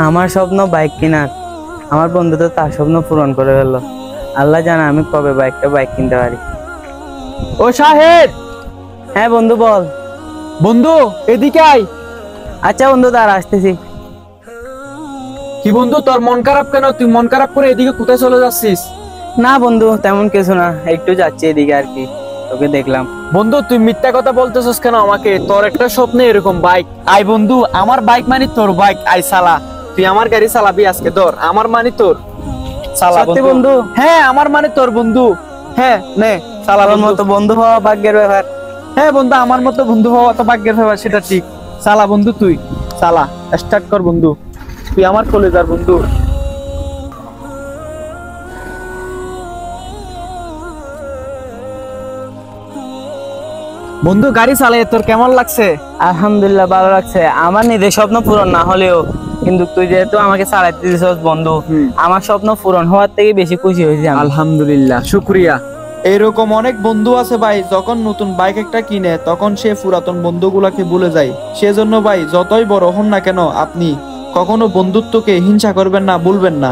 আমার স্বপ্ন বাইক কেনার, আমার বন্ধু তো তার স্বপ্ন পূরণ করে ফেললো। আল্লাহ জানে আমি কবে বাইক কিনতে পারি। ও শাহেদ, হ্যাঁ বন্ধু বল। বন্ধু এদিকে আয়। আচ্ছা বন্ধু, তার আসতেছি। কি বন্ধু, তোর মন খারাপ কেন? তুই মন খারাপ করে এদিকে কোথায় চলে যাচ্ছিস? না বন্ধু, তেমন কিছু না, একটু যাচ্ছি এদিকে আর কি, তোকে দেখলাম। বন্ধু তুই মিথ্যা কথা বলতেছিস কেন আমাকে? তোর একটা স্বপ্নে এরকম বাইক। আই বন্ধু, আমার বাইক মানে তোর বাইক। আই সালা, তুই আমার গাড়ি চালাবি আজকে। ধর, আমার মানে তোর। চালা সত্যি বন্ধু? হ্যাঁ, আমার মানে তোর বন্ধু। হ্যাঁ নে চালা তোর বন্ধু। মতো বন্ধু হওয়া ভাগ্যের ব্যাপার। হ্যাঁ বন্ধু, আমার মতো বন্ধু হওয়া তো ভাগ্যের ব্যাপার, সেটা ঠিক। চালা বন্ধু, তুই চালা, স্টার্ট কর বন্ধু। তুই আমার কলেজার বন্ধু। বন্ধু গাড়ি চালিয়ে তোর কেমন লাগছে? আলহামদুলিল্লাহ, ভালো লাগছে। আমার নিজের স্বপ্ন পূরণ না হলেও কিন্তু তুই যেহেতু আমাকে চালাইতে দিছিস বন্ধু, আমার স্বপ্ন পূরণ হওয়ার থেকে বেশি খুশি হয়েছি আমি। আলহামদুলিল্লাহ, শুক্রিয়া। এরকম অনেক বন্ধু আছে ভাই, যখন নতুন বাইক একটা কিনে তখন সে পুরাতন বন্ধুগুলাকে ভুলে যায়। সেজন্য ভাই, যতই বড় হন না কেন আপনি কখনো বন্ধুত্বকে হিংসা করবেন না, ভুলবেন না।